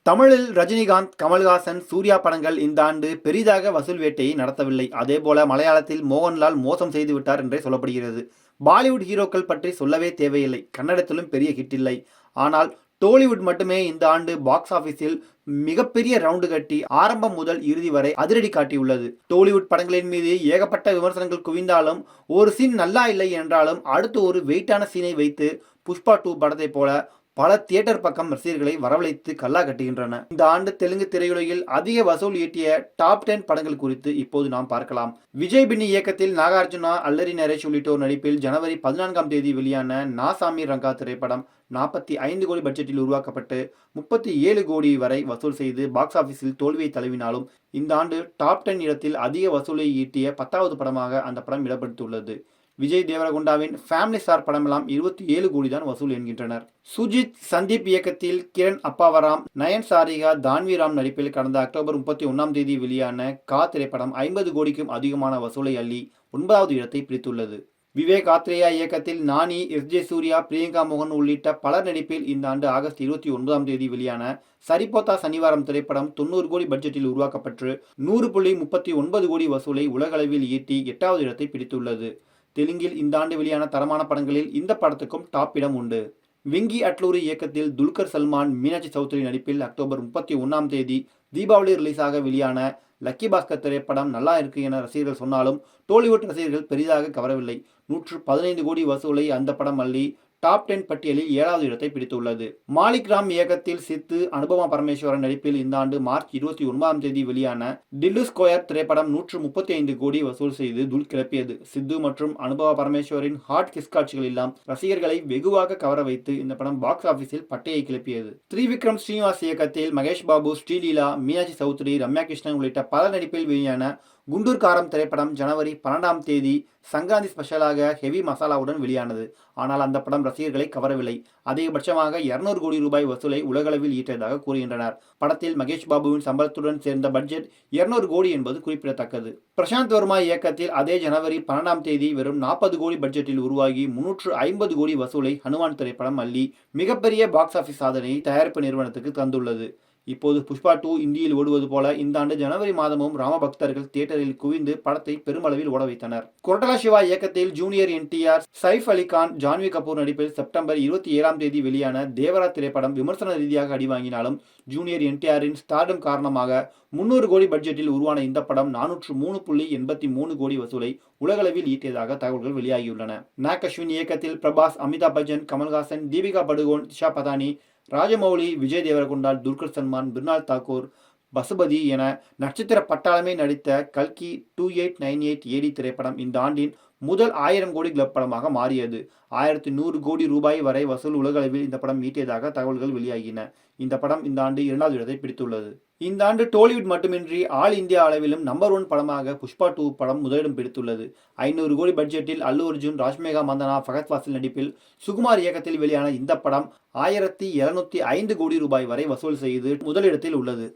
தமிழில் ரஜினிகாந்த், கமல்ஹாசன், சூர்யா படங்கள் இந்த ஆண்டு பெரிதாக வசூல் வேட்டையை நடத்தவில்லை. அதேபோல மலையாளத்தில் மோகன்லால் மோசம் செய்துவிட்டார் என்றே சொல்லப்படுகிறது. பாலிவுட் ஹீரோக்கள் பற்றி சொல்லவே தேவையில்லை. கன்னடத்திலும் பெரிய ஹிட் இல்லை. ஆனால் டோலிவுட் மட்டுமே இந்த ஆண்டு பாக்ஸ் ஆபீஸில் மிகப்பெரிய ரவுண்டு கட்டி ஆரம்பம் முதல் இறுதி வரை அதிரடி காட்டியுள்ளது. டோலிவுட் படங்களின் மீது ஏகப்பட்ட விமர்சனங்கள் குவிந்தாலும், ஒரு சீன் நல்லா இல்லை என்றாலும் அடுத்து ஒரு வெயிட்டான சீனை வைத்து புஷ்பா 2 படத்தை போல பல தியேட்டர் பக்கம் ரசிகர்களை வரவழைத்து கல்லா கட்டுகின்றன. இந்த ஆண்டு தெலுங்கு திரையுலகில் அதிக வசூல் ஈட்டிய டாப் 10 படங்கள் குறித்து இப்போது நாம் பார்க்கலாம். விஜய் பின்னி இயக்கத்தில் நாகார்ஜுனா, அல்லரி நரேஷ் உள்ளிட்டோர் நடிப்பில் ஜனவரி 14ஆம் தேதி வெளியான நாசாமி ரங்கா திரைப்படம் 45 கோடி பட்ஜெட்டில் உருவாக்கப்பட்டு 37 கோடி வரை வசூல் செய்து பாக்ஸ் ஆபீஸில் தோல்வியை தழுவினாலும், இந்த ஆண்டு டாப் 10 இடத்தில் அதிக வசூலை ஈட்டிய 10வது படமாக அந்த படம் இடம்பெற்றுள்ளது. விஜய் தேவரகுண்டாவின் ஃபேமிலி ஸ்டார் படமெல்லாம் 27 கோடி தான் வசூல் என்கின்றனர். சுஜித், சந்தீப் இயக்கத்தில் கிரண் அப்பாவராம், நயன் சாரிகா, தான்விராம் நடிப்பில் கடந்த அக்டோபர் 31ஆம் தேதி வெளியான கா திரைப்படம் 50 கோடிக்கும் அதிகமான வசூலை அள்ளி 9வது இடத்தை பிடித்துள்ளது. விவேக் ஆத்ரேயா இயக்கத்தில் நானி, எஸ்.ஜே. சூர்யா, பிரியங்கா மோகன் உள்ளிட்ட பலர் நடிப்பில் இந்த ஆண்டு ஆகஸ்ட் 29ஆம் தேதி வெளியான சரிபோத்தா சனிவாரம் திரைப்படம் 90 கோடி பட்ஜெட்டில் உருவாக்கப்பட்டு 100.39 கோடி வசூலை உலகளவில் ஈட்டி 8வது இடத்தை பிடித்துள்ளது. தெலுங்கில் இந்த ஆண்டு வெளியான தரமான படங்களில் இந்த படத்துக்கும் டாப் இடம் உண்டு. விங்கி அட்லூரி இயக்கத்தில் துல்கர் சல்மான், மீனாட்சி சௌத்ரி நடிப்பில் அக்டோபர் 31ஆம் தேதி தீபாவளி ரிலீஸாக வெளியான லக்கி பாஸ்கர் திரைப்படம் நல்லா இருக்கு என ரசிகர்கள் சொன்னாலும், டோலிவுட் ரசிகர்கள் பெரிதாக கவரவில்லை. 115 கோடி வசூலை அந்த படம் அள்ளி டாப் 10 பட்டியலில் 7வது இடத்தை பிடித்துள்ளது. மாலிக் ராம் இயக்கத்தில் சித்து, அனுபமா பரமேஸ்வரன் நடிப்பில் இந்த ஆண்டு மார்ச் 29ஆம் தேதி வெளியான டில்லு ஸ்கொயர் திரைப்படம் 135 கோடி வசூல் செய்து தூள் கிளப்பியது. சித்து மற்றும் அனுபமா பரமேஸ்வரின் ஹாட் கிஸ் காட்சிகள் எல்லாம் ரசிகர்களை வெகுவாக கவர வைத்து இந்த படம் பாக்ஸ் ஆபீஸில் பட்டையை கிளப்பியது. திரிவிக்ரம் ஸ்ரீனிவாஸ் இயக்கத்தில் மகேஷ் பாபு, ஸ்ரீலீலா, மீனாட்சி சௌத்ரி, ரம்யா கிருஷ்ணன் உள்ளிட்ட பல நடிப்பில் வெளியான குண்டூர் காரம் திரைப்படம் ஜனவரி 12ஆம் தேதி சங்கராந்தி ஸ்பெஷலாக ஹெவி மசாலாவுடன் வெளியானது. ஆனால் அந்த படம் ரசிகர்களை கவரவில்லை. அதிகபட்சமாக 200 கோடி ரூபாய் வசூலை உலகளவில் ஈட்டியதாக கூறுகின்றனர். படத்தில் மகேஷ் பாபுவின் சம்பளத்துடன் சேர்ந்த பட்ஜெட் 200 கோடி என்பது குறிப்பிடத்தக்கது. பிரசாந்த் வர்மா இயக்கத்தில் அதே ஜனவரி 12ஆம் தேதி வெறும் 40 கோடி பட்ஜெட்டில் உருவாகி 350 கோடி வசூலை ஹனுமான் திரைப்படம் அள்ளி மிகப்பெரிய பாக்ஸ் ஆபீஸ் சாதனையை தயாரிப்பு நிறுவனத்துக்கு தந்துள்ளது. இப்போது புஷ்பா 2 இந்தியில் ஓடுவது போல இந்த ஆண்டு ஜனவரி மாதமும் ராம பக்தர்கள் தியேட்டரில் குவிந்து படத்தை பெருமளவில் ஓட வைத்தனர். கொரட்டலா சிவா இயக்கத்தில் ஜூனியர் என்டிஆர், சைஃப் அலி கான், ஜான்வி கபூர் நடிப்பில் செப்டம்பர் 27ஆம் தேதி வெளியான தேவரா திரைப்படம் விமர்சன ரீதியாக அடி வாங்கினாலும், ஜூனியர் என்டிஆரின் ஸ்டார்டம் காரணமாக 300 கோடி பட்ஜெட்டில் உருவான இந்த படம் 403.83 கோடி வசூலை உலகளவில் ஈட்டியதாக தகவல்கள் வெளியாகியுள்ளன. நாக் அஸ்வின் இயக்கத்தில் பிரபாஸ், அமிதாப் பச்சன், கமல்ஹாசன், தீபிகா படுகோன், திஷா பதானி, ராஜமௌலி, விஜய் தேவரகுண்டா, துல்கர் சல்மான், பிர்னால் தாக்கூர், பசுபதி என நட்சத்திர பட்டாளமே நடித்த கல்கி 2898 ஏடி திரைப்படம் இந்த ஆண்டின் முதல் 1000 கோடி கிளப் படமாக மாறியது. 1100 கோடி ரூபாய் வரை வசூல் உலகளவில் இந்த படம் ஈட்டியதாக தகவல்கள் வெளியாகின. இந்த படம் இந்த ஆண்டு 2வது இடத்தை பிடித்துள்ளது. இந்த ஆண்டு டோலிவுட் மட்டுமின்றி ஆல் இந்தியா அளவிலும் நம்பர் 1 படமாக புஷ்பா 2 படம் முதலிடம் பிடித்துள்ளது. 500 கோடி பட்ஜெட்டில் அல்லு அர்ஜுன், ராஷ்மிகா மந்தனா, ஃபகத் ஃபாசில் நடிப்பில் சுகுமார் இயக்கத்தில் வெளியான இந்த படம் 1705 கோடி ரூபாய் வரை வசூல் செய்து முதலிடத்தில் உள்ளது.